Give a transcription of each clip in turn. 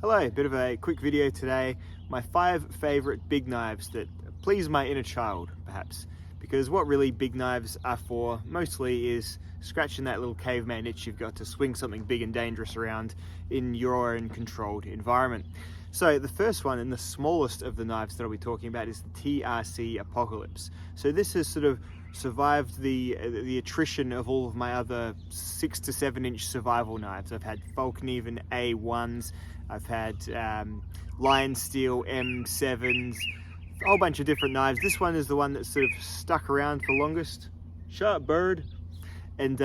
Hello, bit of a quick video today. My 5 favorite big knives that please my inner child, perhaps. Because what really big knives are for mostly is scratching that little caveman itch you've got to swing something big and dangerous around in your own controlled environment. So the first one and the smallest of the knives that I'll be talking about is the TRC Apocalypse. So this has sort of survived the attrition of all of my other 6 to 7 inch survival knives. I've had Falconeven A1s, I've had Lion Steel M7s, a whole bunch of different knives. This one is the one that's sort of stuck around for longest. Shut up, bird. And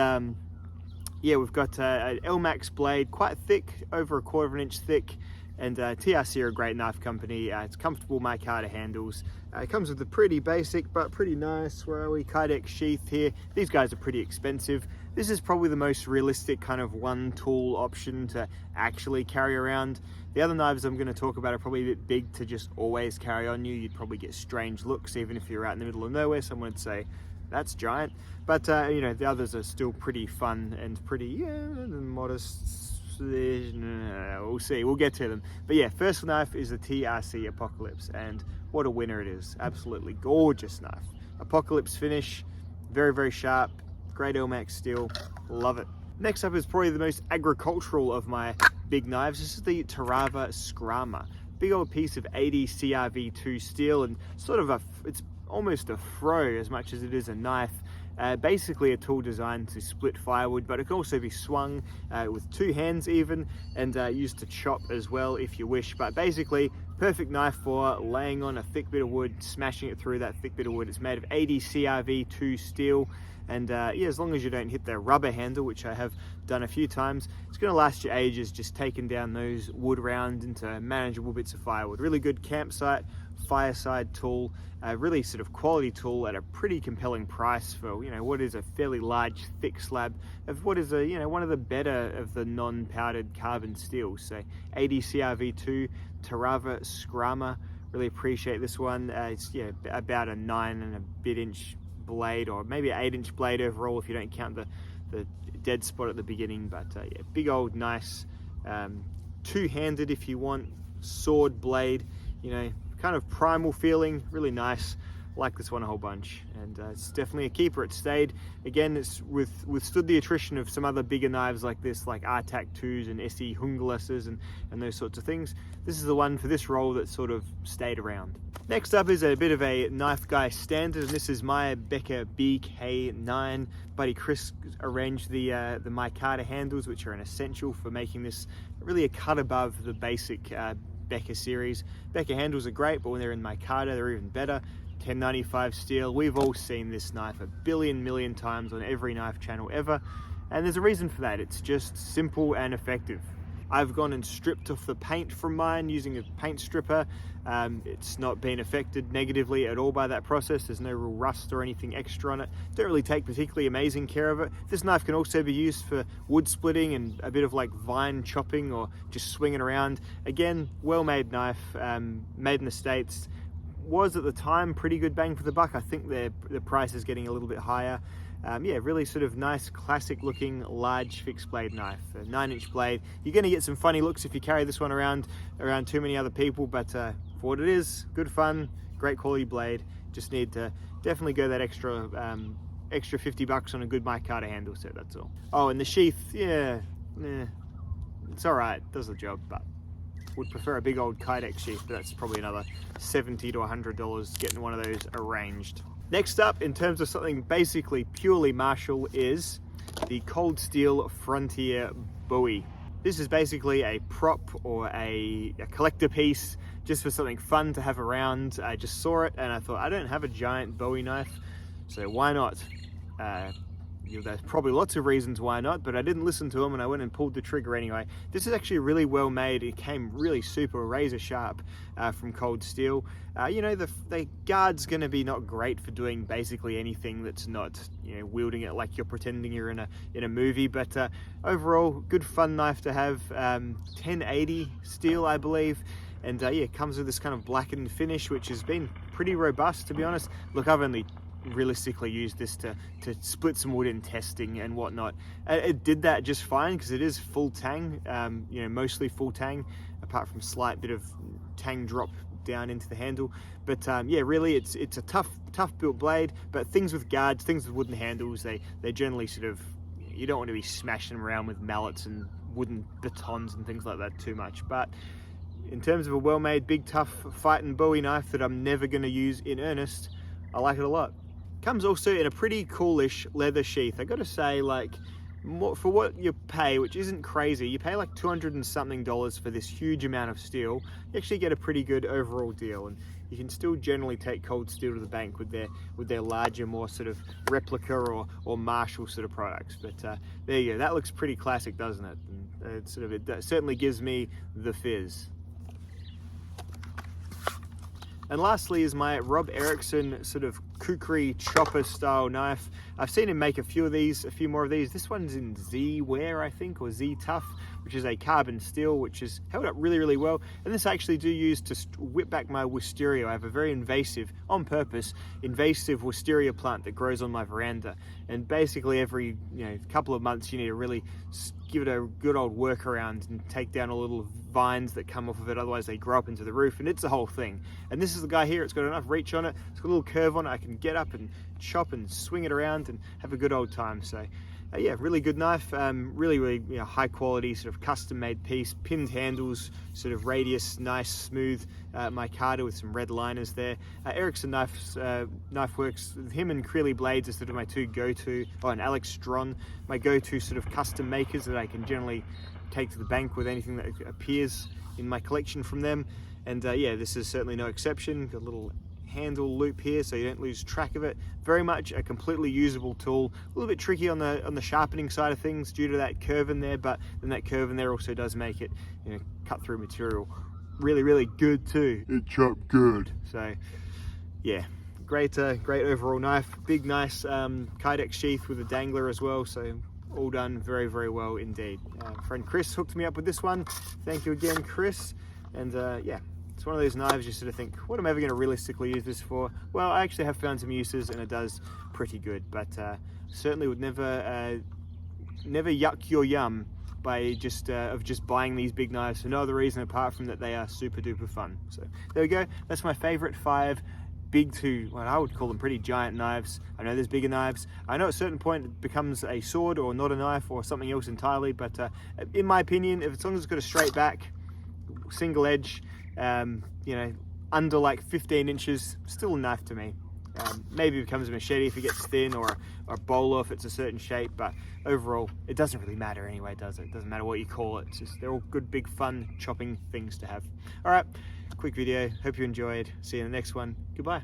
yeah, we've got an LMAX blade, quite thick, over 1/4 of an inch thick. And TRC are a great knife company. It's comfortable micarta handles. It comes with a pretty basic but pretty nice, where are we, Kydex sheath here. These guys are pretty expensive. This is probably the most realistic kind of one tool option to actually carry around. The other knives I'm going to talk about are probably a bit big to just always carry on you. You'd probably get strange looks even if you're out in the middle of nowhere. Someone would say, that's giant. But you know, the others are still pretty fun and pretty modest. We'll see, we'll get to them. But yeah, first knife is the TRC Apocalypse, and what a winner it is. Absolutely gorgeous knife. Apocalypse finish, very, very sharp, great LMAX steel, love it. Next up is probably the most agricultural of my big knives. This is the Tarava Scrrama. Big old piece of 80 CRV2 steel, and sort of it's almost a throw as much as it is a knife. Basically a tool designed to split firewood, but it can also be swung with 2 hands even, and used to chop as well if you wish. But basically, perfect knife for laying on a thick bit of wood, smashing it through that thick bit of wood. It's made of 80 CRV2 steel, and yeah, as long as you don't hit the rubber handle, which I have done a few times, it's going to last you ages, just taking down those wood round into manageable bits of firewood. Really good campsite, fireside tool, really sort of quality tool at a pretty compelling price for, you know, what is a fairly large thick slab of what is a, you know, one of the better of the non-powdered carbon steel. So 80 CRV2 Tarava Scrrama, really appreciate this one. It's about a 9 and a bit inch blade, or maybe an 8 inch blade overall if you don't count the dead spot at the beginning. But yeah, big old nice two-handed if you want, sword blade, you know, kind of primal feeling, really nice. Like this one a whole bunch, and it's definitely a keeper. It stayed, again, it's withstood the attrition of some other bigger knives like this, like RTAC 2s and SE Hungelasses and those sorts of things. This is the one for this role that sort of stayed around. Next up is a bit of a knife guy standard, and this is my Becca BK9. Buddy Chris arranged the micarta handles, which are an essential for making this really a cut above the basic Becca series. Becca handles are great, but when they're in micarta, they're even better. 1095 steel. We've all seen this knife a billion million times on every knife channel ever, and there's a reason for that. It's just simple and effective. I've gone and stripped off the paint from mine using a paint stripper. It's not been affected negatively at all by that process. There's no real rust or anything extra on it. Don't really take particularly amazing care of it. This knife can also be used for wood splitting and a bit of like vine chopping or just swinging around. Again, well-made knife, made in the States. Was at the time pretty good bang for the buck. I think the price is getting a little bit higher. Yeah, really sort of nice classic looking large fixed blade knife, a 9 inch blade. You're going to get some funny looks if you carry this one around too many other people, but for what it is, good fun, great quality blade. Just need to definitely go that extra 50 bucks on a good micarta handle set, that's all. Oh, and the sheath, yeah, it's all right, does the job, but would prefer a big old Kydex sheath, but that's probably another $70 to $100 getting one of those arranged. Next up, in terms of something basically purely martial, is the Cold Steel Frontier buoy. This is basically a prop or a collector piece, just for something fun to have around. I just saw it and I thought, I don't have a giant bowie knife, so why not? There's probably lots of reasons why not, but I didn't listen to them and I went and pulled the trigger anyway. This is actually really well made. It came really super razor sharp from Cold Steel. You know, the guard's going to be not great for doing basically anything that's not, you know, wielding it like you're pretending you're in a movie, but overall, good fun knife to have. 1080 steel, I believe. And yeah, it comes with this kind of blackened finish, which has been pretty robust, to be honest. Look, I've only realistically used this to split some wood in testing and whatnot. It did that just fine because it is full tang, you know, mostly full tang, apart from slight bit of tang drop down into the handle. But yeah, really it's a tough built blade, but things with guards, things with wooden handles, they generally sort of, you don't want to be smashing them around with mallets and wooden batons and things like that too much. But in terms of a well-made, big, tough fight and bowie knife that I'm never going to use in earnest, I like it a lot. Comes also in a pretty coolish leather sheath. I got to say, like, for what you pay, which isn't crazy, you pay like $200 and something for this huge amount of steel. You actually get a pretty good overall deal, and you can still generally take cold steel to the bank with their larger, more sort of replica or Marshall sort of products. But there you go. That looks pretty classic, doesn't it? And it certainly gives me the fizz. And lastly is my Rob Erickson sort of kukri chopper style knife. I've seen him make a few more of these. This one's in Z Wear, I think, or Z Tough, which is a carbon steel, which is held up really, really well. And this I actually do use to whip back my wisteria. I have a very invasive, on purpose, invasive wisteria plant that grows on my veranda. And basically every couple of months you need to really give it a good old workaround and take down all the little vines that come off of it, otherwise they grow up into the roof, and it's the whole thing. And this is the guy here. It's got enough reach on it, it's got a little curve on it, I can get up and chop and swing it around and have a good old time. So yeah, really good knife, really high quality, sort of custom made piece, pinned handles, sort of radius, nice smooth micarta with some red liners there. Erickson Knife Works, him and Creeley Blades are sort of my two go-to, and Alex Strawn, my go-to sort of custom makers that I can generally take to the bank with anything that appears in my collection from them. And yeah, this is certainly no exception. Got a little handle loop here so you don't lose track of it. Very much a completely usable tool. A little bit tricky on the sharpening side of things due to that curve in there, but then that curve in there also does make it cut through material really, really good too. It chopped good. So yeah, great overall knife. Big, nice Kydex sheath with a dangler as well, so all done very, very well indeed. Friend Chris hooked me up with this one. Thank you again, Chris. And yeah, it's one of those knives you sort of think, what am I ever going to realistically use this for? Well, I actually have found some uses and it does pretty good, but certainly would never yuck your yum by just buying these big knives for no other reason apart from that they are super duper fun. So there we go. That's my favorite 5 big to what I would call them pretty giant knives. I know there's bigger knives. I know at a certain point it becomes a sword or not a knife or something else entirely, but in my opinion, as long as it's got a straight back, single edge, under like 15 inches, still a knife to me. Maybe it becomes a machete if it gets thin, or a bowler if it's a certain shape, but overall it doesn't really matter anyway, does it? It doesn't matter what you call it. It's just, they're all good, big, fun chopping things to have. All right, quick video, hope you enjoyed. See you in the next one. Goodbye.